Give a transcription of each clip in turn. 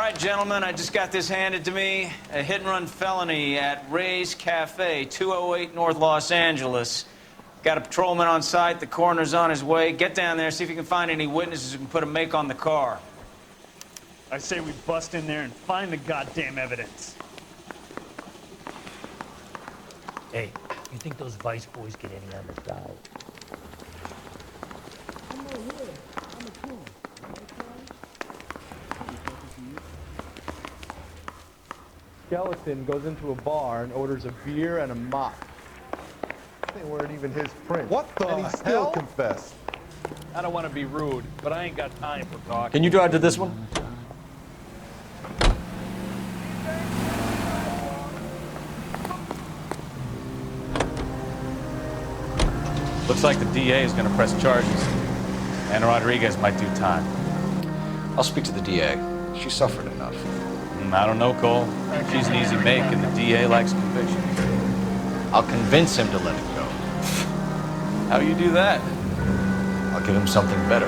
right, gentlemen, I just got this handed to me. A hit-and-run felony at Ray's Cafe, 208 North Los Angeles. Got a patrolman on site. The coroner's on his way. Get down there, see if you can find any witnesses who can put a make on the car. I say we bust in there and find the goddamn evidence. Hey, you think those Vice boys get any on this guy? Skeleton goes into a bar and orders a beer and a mop. They weren't even his print. What the And he still hell? confessed. I don't want to be rude, but I ain't got time for talk. Can you drive to this one? Looks like the DA is going to press charges. And Rodriguez might do time. I'll speak to the DA. She suffered enough. I don't know, Cole. She's an easy make, and the DA likes conviction. I'll convince him to let it go. How do you do that? I'll give him something better.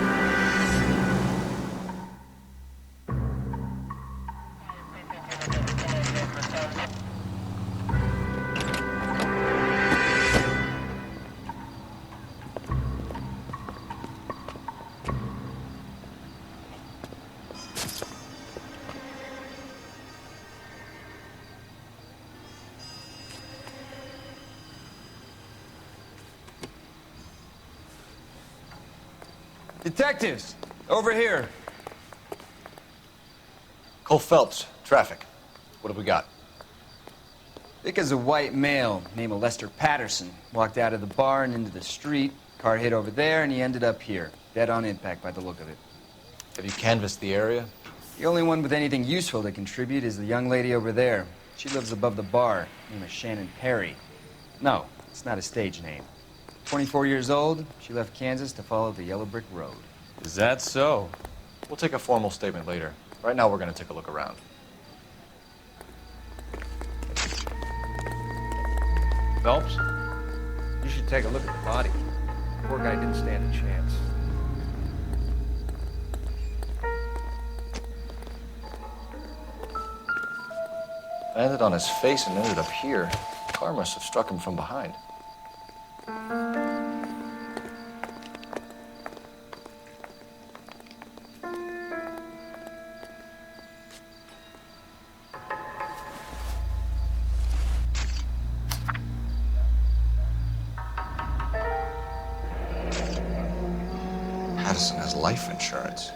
Detectives, over here. Cole Phelps, traffic. What have we got? Thick as a white male named Lester Patterson walked out of the bar and into the street. Car hit over there, and he ended up here, dead on impact by the look of it. Have you canvassed the area? The only one with anything useful to contribute is the young lady over there. She lives above the bar, named is Shannon Perry. No, it's not a stage name. 24 years old, she left Kansas to follow the Yellow Brick Road. Is that so? We'll take a formal statement later. Right now, we're going to take a look around. Phelps, you should take a look at the body. Poor guy didn't stand a chance. Landed on his face and ended up here. Car must have struck him from behind. Patterson has life insurance.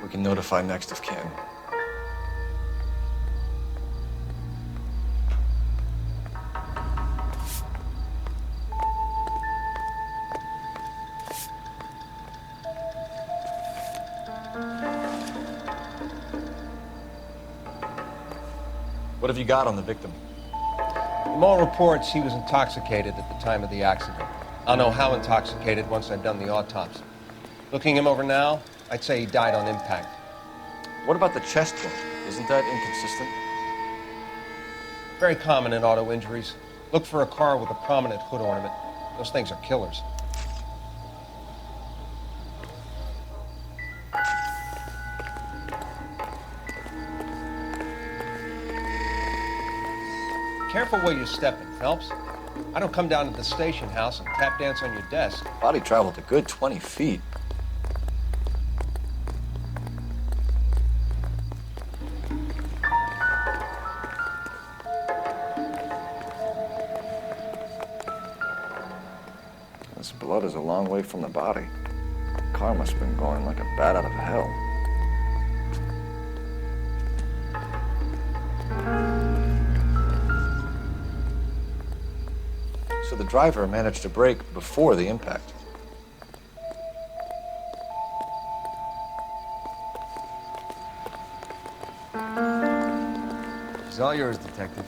We can notify next of kin. What have you got on the victim? From all reports, he was intoxicated at the time of the accident. I'll know how intoxicated once I've done the autopsy. Looking him over now, I'd say he died on impact. What about the chest wound? Isn't that inconsistent? Very common in auto injuries. Look for a car with a prominent hood ornament. Those things are killers. Careful where you're stepping, Phelps. I don't come down to the station house and tap dance on your desk. Body traveled a good 20 feet. This blood is a long way from the body. The car must have been going like a bat out of hell. So the driver managed to brake before the impact. She's all yours, Detective.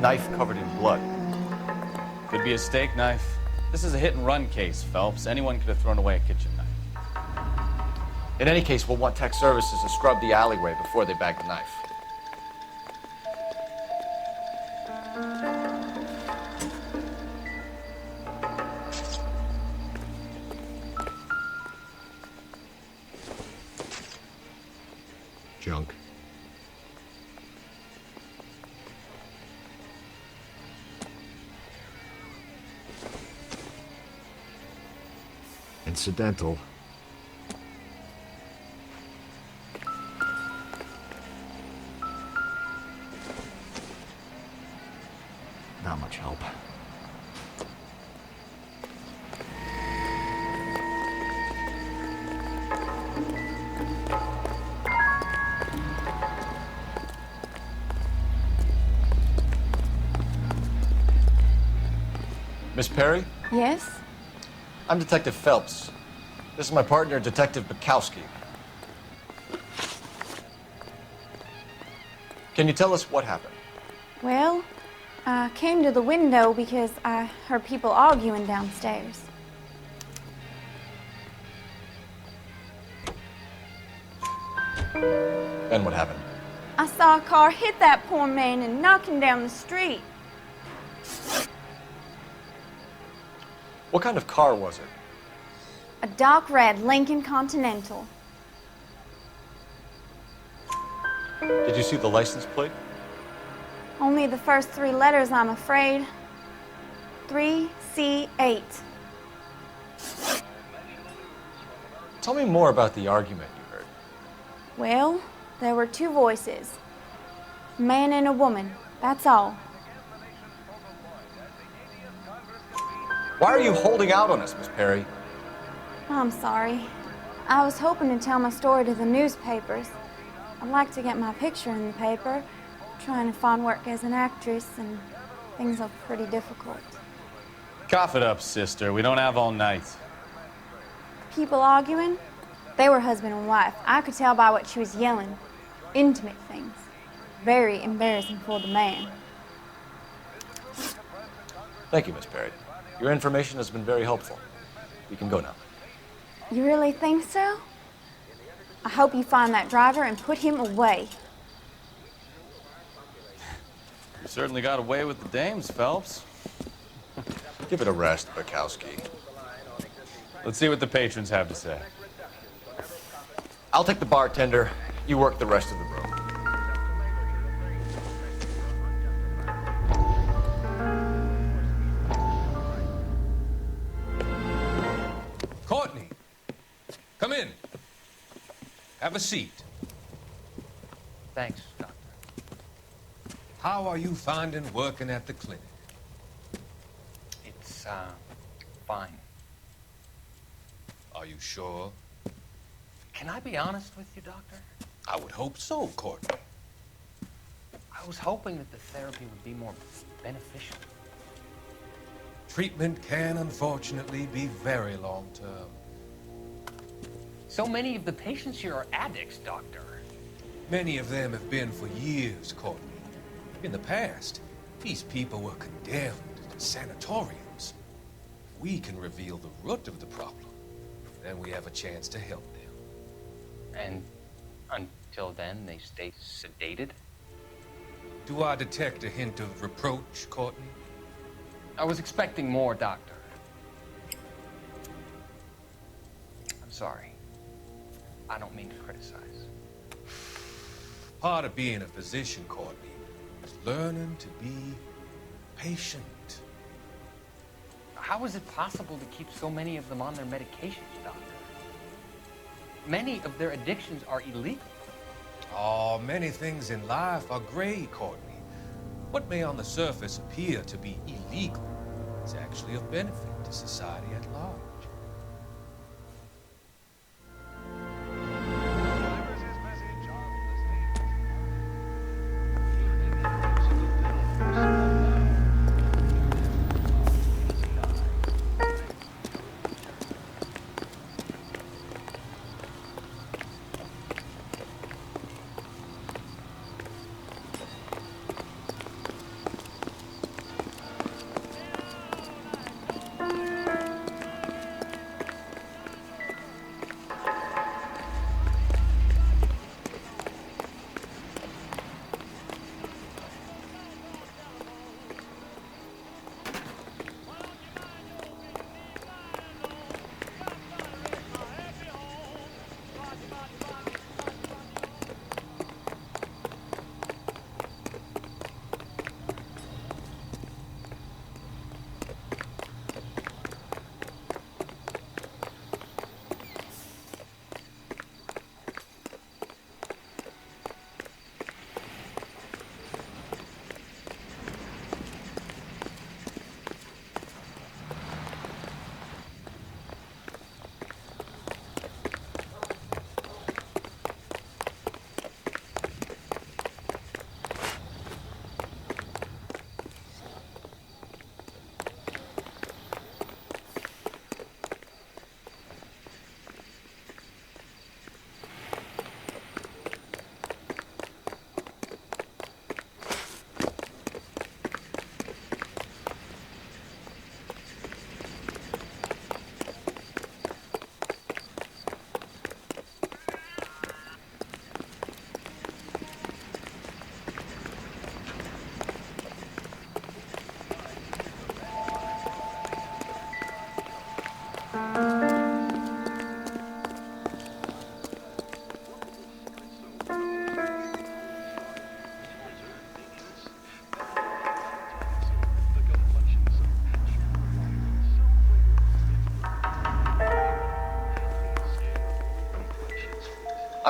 knife covered in blood. Could be a steak knife. This is a hit-and-run case, Phelps. Anyone could have thrown away a kitchen knife. In any case, we'll want tech services to scrub the alleyway before they bag the knife. Junk. Incidental. Not much help. Miss Perry? Yes? I'm Detective Phelps. This is my partner, Detective Bukowski. Can you tell us what happened? Well, I came to the window because I heard people arguing downstairs. And what happened? I saw a car hit that poor man and knock him down the street. What kind of car was it? A dark red Lincoln Continental. Did you see the license plate? Only the first 3 letters, I'm afraid. 3C8. Tell me more about the argument you heard. Well, there were 2 voices. A man and a woman, that's all. Why are you holding out on us, Miss Perry? I'm sorry. I was hoping to tell my story to the newspapers. I'd like to get my picture in the paper. Trying to find work as an actress, and things are pretty difficult. Cough it up, sister. We don't have all night. People arguing? They were husband and wife. I could tell by what she was yelling. Intimate things. Very embarrassing for the man. Thank you, Miss Perry. Your information has been very helpful. We can go now. You really think so? I hope you find that driver and put him away. You certainly got away with the dames, Phelps. Give it a rest, Bukowski. Let's see what the patrons have to say. I'll take the bartender. You work the rest of the room. Courtney, come in. Have a seat. Thanks, Doctor. How are you finding working at the clinic? It's, fine. Are you sure? Can I be honest with you, Doctor? I would hope so, Courtney. I was hoping that the therapy would be more beneficial. Treatment can, unfortunately, be very long-term. So many of the patients here are addicts, Doctor. Many of them have been for years, Courtney. In the past, these people were condemned to sanatoriums. If we can reveal the root of the problem, then we have a chance to help them. And until then, they stay sedated? Do I detect a hint of reproach, Courtney? I was expecting more, Doctor. I'm sorry. I don't mean to criticize. Part of being a physician, Courtney, is learning to be patient. How is it possible to keep so many of them on their medications, Doctor? Many of their addictions are illegal. Oh, many things in life are gray, Courtney. What may on the surface appear to be illegal is actually of benefit to society at large.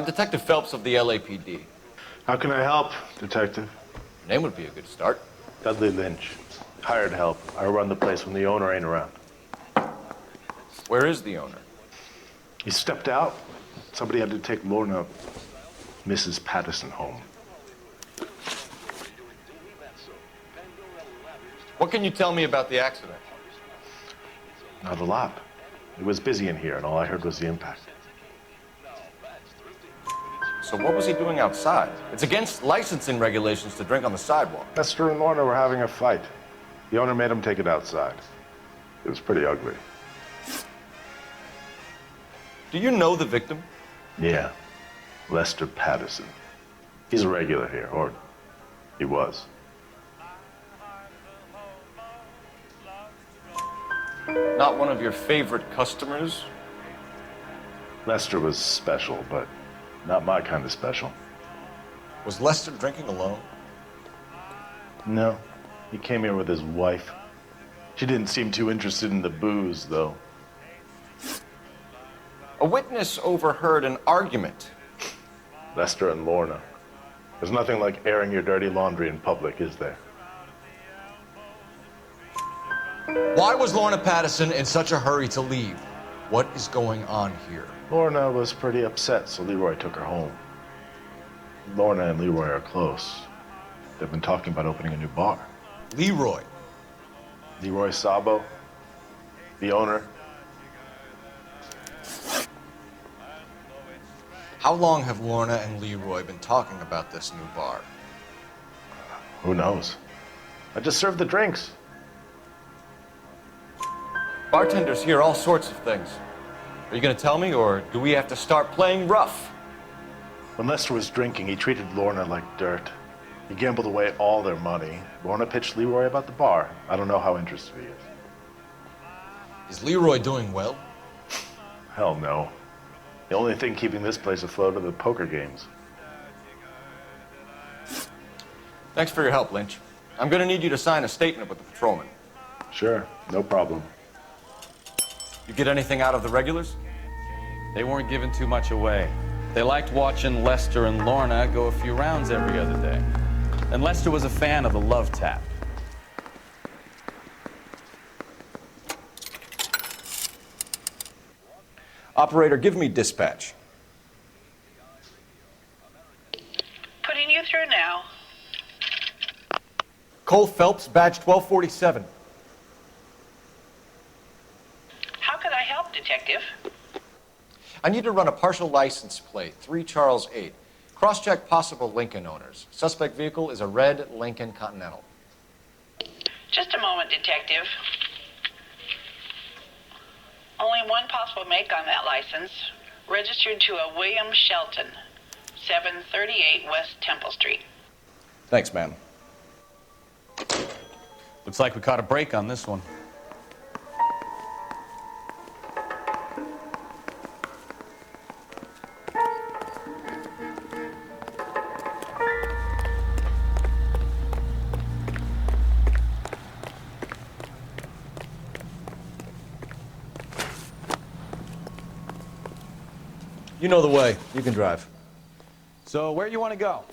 I'm Detective Phelps of the LAPD. How can I help, Detective? Your name would be a good start. Dudley Lynch. Hired help. I run the place when the owner ain't around. Where is the owner? He stepped out. Somebody had to take Lorna, Mrs. Patterson, home. What can you tell me about the accident? Not a lot. It was busy in here, and all I heard was the impact. So what was he doing outside? It's against licensing regulations to drink on the sidewalk. Lester and Lorna were having a fight. The owner made him take it outside. It was pretty ugly. Do you know the victim? Yeah. Lester Patterson. He's a regular here, or he was. Not one of your favorite customers? Lester was special, but not my kind of special. Was Lester drinking alone? No. He came here with his wife. She didn't seem too interested in the booze, though. A witness overheard an argument. Lester and Lorna. There's nothing like airing your dirty laundry in public, is there? Why was Lorna Patterson in such a hurry to leave? What is going on here? Lorna was pretty upset, so Leroy took her home. Lorna and Leroy are close. They've been talking about opening a new bar. Leroy? Leroy Sabo, the owner. How long have Lorna and Leroy been talking about this new bar? Who knows? I just served the drinks. Bartenders hear all sorts of things. Are you going to tell me, or do we have to start playing rough? When Lester was drinking, he treated Lorna like dirt. He gambled away all their money. Lorna pitched Leroy about the bar. I don't know how interested he is. Is Leroy doing well? Hell no. The only thing keeping this place afloat are the poker games. Thanks for your help, Lynch. I'm going to need you to sign a statement with the patrolman. Sure, no problem. You get anything out of the regulars? They weren't giving too much away. They liked watching Lester and Lorna go a few rounds every other day. And Lester was a fan of the love tap. Operator, give me dispatch. Putting you through now. Cole Phelps, badge 1247. How could I help, Detective? I need to run a partial license plate, 3 Charles 8. Cross-check possible Lincoln owners. Suspect vehicle is a red Lincoln Continental. Just a moment, Detective. Only one possible make on that license. Registered to a William Shelton, 738 West Temple Street. Thanks, ma'am. Looks like we caught a break on this one. You know the way. You can drive. So where you want to go?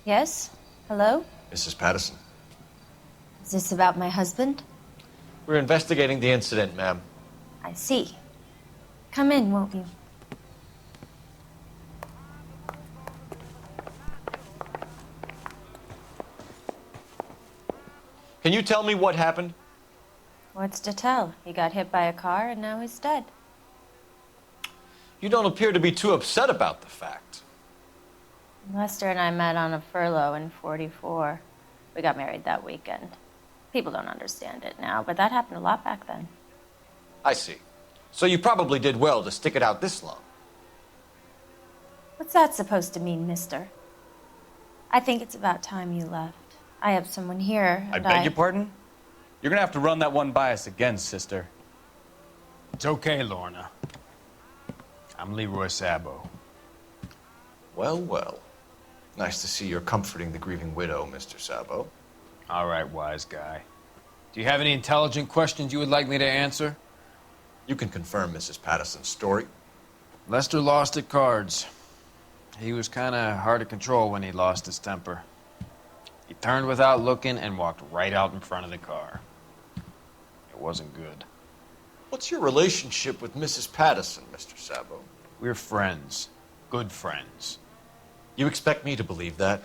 Yes? Hello? Mrs. Patterson. Is this about my husband? We're investigating the incident, ma'am. I see. Come in, won't you? Can you tell me what happened? What's to tell? He got hit by a car and now he's dead. You don't appear to be too upset about the fact. Lester and I met on a furlough in '44. We got married that weekend. People don't understand it now, but that happened a lot back then. I see. So you probably did well to stick it out this long. What's that supposed to mean, mister? I think it's about time you left. I have someone here, I and beg your pardon? You're gonna have to run that one by us again, sister. It's okay, Lorna. I'm Leroy Sabo. Well, well. Nice to see you're comforting the grieving widow, Mr. Sabo. All right, wise guy. Do you have any intelligent questions you would like me to answer? You can confirm Mrs. Patterson's story. Lester lost at cards. He was kind of hard to control when he lost his temper. He turned without looking and walked right out in front of the car. It wasn't good. What's your relationship with Mrs. Patterson, Mr. Sabo? We're friends. Good friends. You expect me to believe that?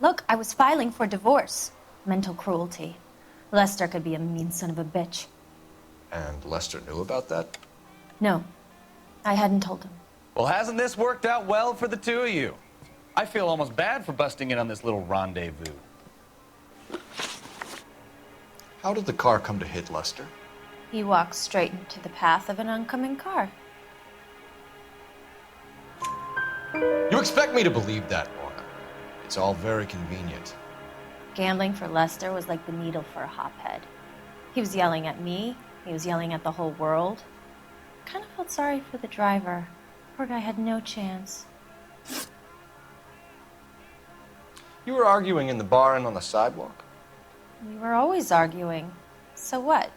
Look, I was filing for divorce. Mental cruelty. Lester could be a mean son of a bitch. And Lester knew about that? No, I hadn't told him. Well, hasn't this worked out well for the two of you? I feel almost bad for busting in on this little rendezvous. How did the car come to hit Lester? He walked straight into the path of an oncoming car. You expect me to believe that, Lorna? It's all very convenient. Gambling for Lester was like the needle for a hophead. He was yelling at me. He was yelling at the whole world. I kind of felt sorry for the driver. Poor guy had no chance. You were arguing in the bar and on the sidewalk? We were always arguing. So what?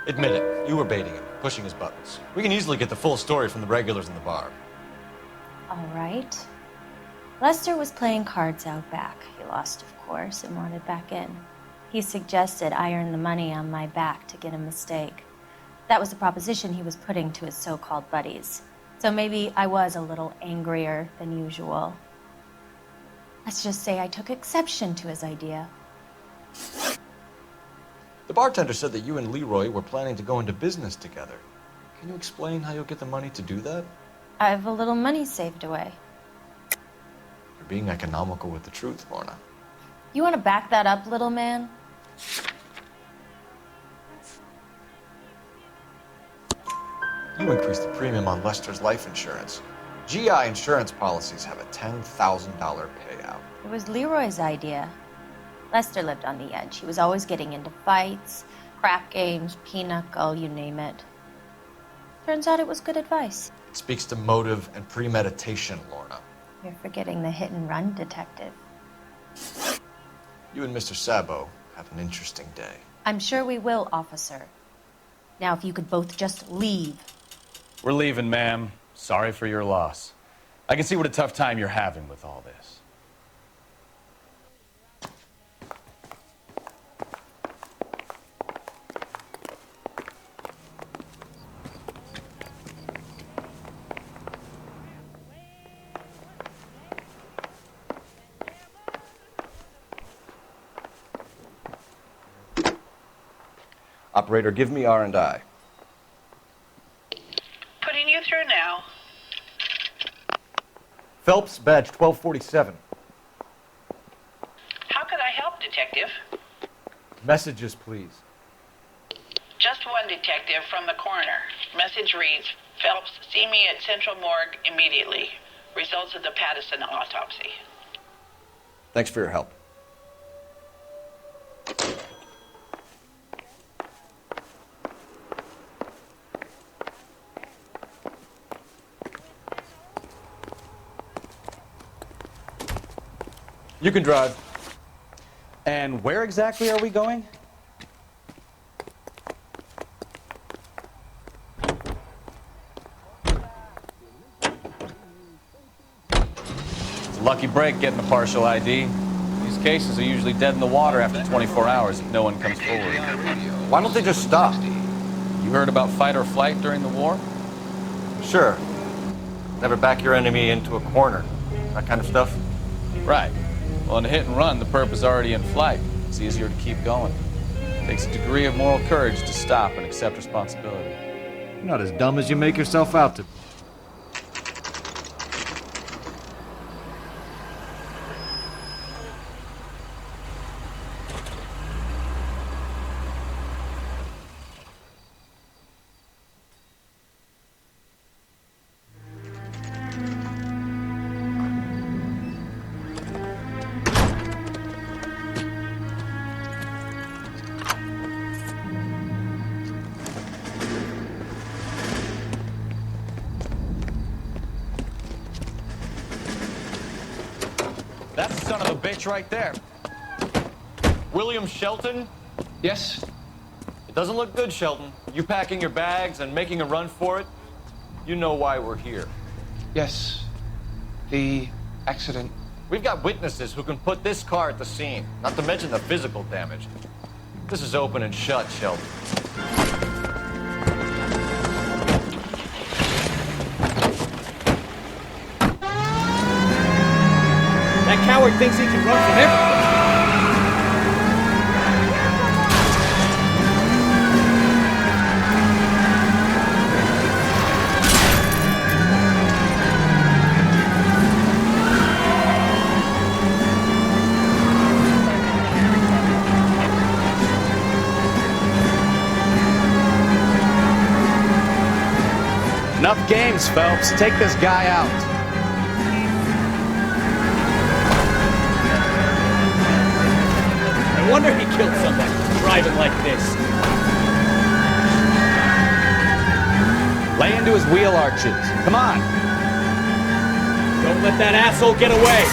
Admit it, you were baiting him, pushing his buttons. We can easily get the full story from the regulars in the bar. All right. Lester was playing cards out back. He lost, of course, and wanted back in. He suggested I earn the money on my back to get a mistake. That was the proposition he was putting to his so-called buddies. So maybe I was a little angrier than usual. Let's just say I took exception to his idea. The bartender said that you and Leroy were planning to go into business together. Can you explain how you'll get the money to do that? I have a little money saved away. You're being economical with the truth, Lorna. You want to back that up, little man? You increased the premium on Lester's life insurance. GI insurance policies have a $10,000 payout. It was Leroy's idea. Lester lived on the edge. He was always getting into fights, crap games, pinochle, you name it. Turns out it was good advice. It speaks to motive and premeditation, Lorna. You're forgetting the hit-and-run detective. You and Mr. Sabo have an interesting day. I'm sure we will, officer. Now, if you could both just leave. We're leaving, ma'am. Sorry for your loss. I can see what a tough time you're having with all this. Operator, give me R&I. Putting you through now. Phelps, badge 1247. How could I help, Detective? Messages, please. Just one detective from the coroner. Message reads, Phelps, see me at Central Morgue immediately. Results of the Patterson autopsy. Thanks for your help. You can drive. And where exactly are we going? It's a lucky break getting a partial ID. These cases are usually dead in the water after 24 hours if no one comes forward. Why don't they just stop? You heard about fight or flight during the war? Sure. Never back your enemy into a corner. That kind of stuff. Right. Well, in a hit and run, the perp is already in flight. It's easier to keep going. It takes a degree of moral courage to stop and accept responsibility. You're not as dumb as you make yourself out to be. bitch right there. William Shelton? Yes? It doesn't look good, Shelton. You packing your bags and making a run for it? You know why we're here. Yes. The accident. We've got witnesses who can put this car at the scene, not to mention the physical damage. This is open and shut, Shelton. That coward thinks he can run from everything. Enough games, Phelps. Take this guy out. No wonder he killed somebody, driving like this. Lay into his wheel arches. Come on. Don't let that asshole get away.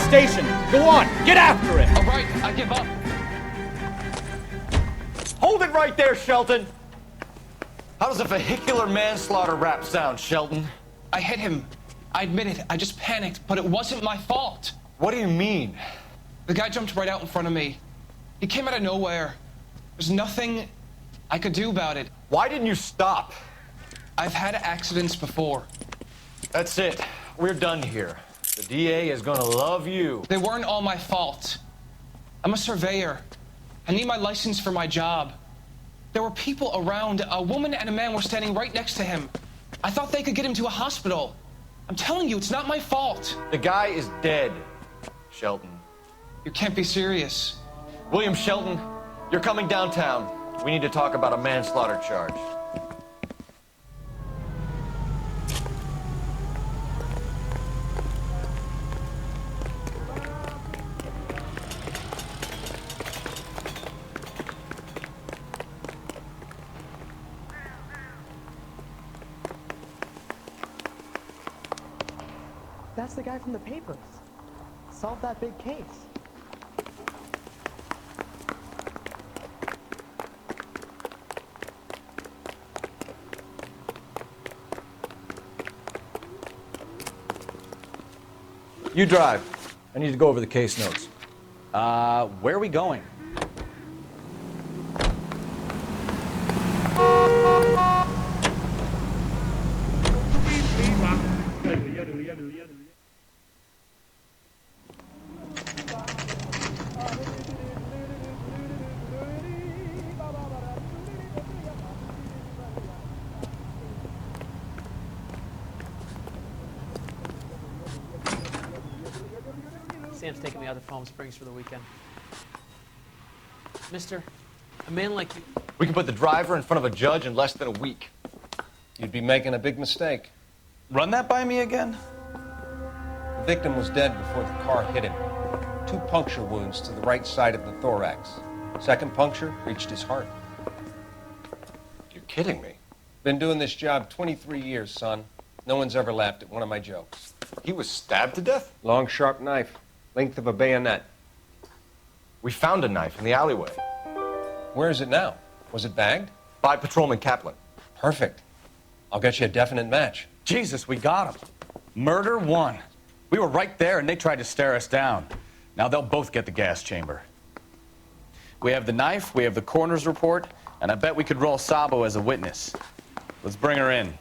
Station. Go on, get after it. All right, I give up. Hold it right there, Shelton. How does a vehicular manslaughter rap sound, Shelton? I hit him. I admit it. I just panicked, but it wasn't my fault. What do you mean? The guy jumped right out in front of me. He came out of nowhere. There's nothing I could do about it. Why didn't you stop? I've had accidents before. That's it. We're done here. The DA is gonna love you. They weren't all my fault. I'm a surveyor. I need my license for my job. There were people around. A woman and a man were standing right next to him. I thought they could get him to a hospital. I'm telling you, it's not my fault. The guy is dead, Shelton. You can't be serious. William Shelton, you're coming downtown. We need to talk about a manslaughter charge. That's the guy from the papers. Solved that big case. You drive. I need to go over the case notes. Where are we going? Sam's taking me out to Palm Springs for the weekend. Mister, a man like you... We can put the driver in front of a judge in less than a week. You'd be making a big mistake. Run that by me again? The victim was dead before the car hit him. 2 puncture wounds to the right side of the thorax. Second puncture reached his heart. You're kidding me. Been doing this job 23 years, son. No one's ever laughed at one of my jokes. He was stabbed to death? Long, sharp knife. Length of a bayonet. We found a knife in the alleyway. Where is it now? Was it bagged? By Patrolman Kaplan. Perfect. I'll get you a definite match. Jesus, we got him. Murder 1. We were right there and they tried to stare us down. Now they'll both get the gas chamber. We have the knife, we have the coroner's report, and I bet we could roll Sabo as a witness. Let's bring her in.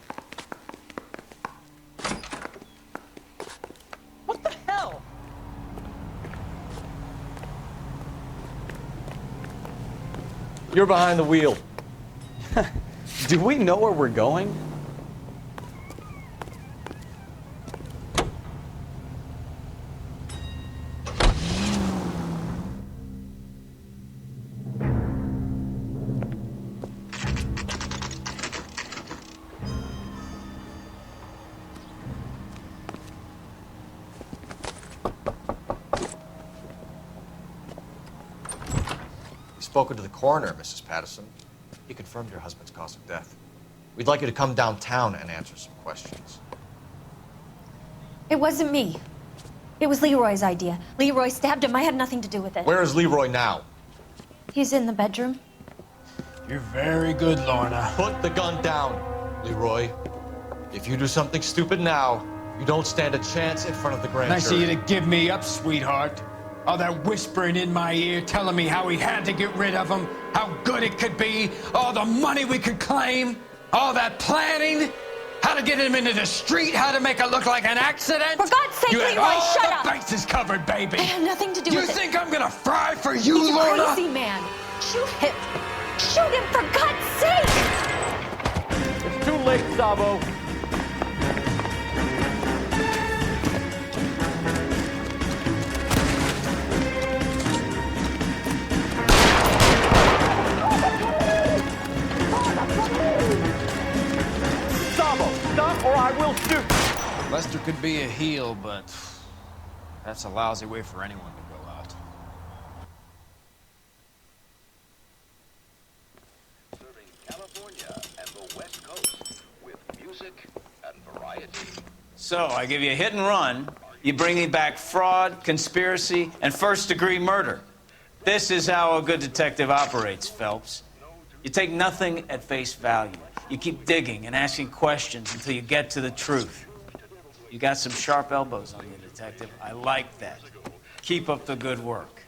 What the hell? You're behind the wheel. Do we know where we're going? You've spoken to the coroner, Mrs. Patterson. He confirmed your husband's cause of death. We'd like you to come downtown and answer some questions. It wasn't me. It was Leroy's idea. Leroy stabbed him. I had nothing to do with it. Where is Leroy now? He's in the bedroom. You're very good, Lorna. Put the gun down, Leroy. If you do something stupid now, you don't stand a chance in front of the grand Nice of jury. you to give me up, sweetheart. All that whispering in my ear, telling me how we had to get rid of him, how good it could be, all the money we could claim, all that planning, how to get him into the street, how to make it look like an accident. For God's sake, you had Leroy, all shut the up! bases covered, baby. I had nothing to do You with it. think I'm gonna fry for you, He's a Lorna? crazy man. Shoot him. Shoot him, for God's sake! It's too late, Sabo. Sabo, stop or I will shoot. Lester could be a heel, but that's a lousy way for anyone to go out. Serving California and the West Coast with music and variety. So, I give you a hit and run. You bring me back fraud, conspiracy, and first-degree murder. This is how a good detective operates, Phelps. You take nothing at face value. You keep digging and asking questions until you get to the truth. You got some sharp elbows on you, detective. I like that. Keep up the good work.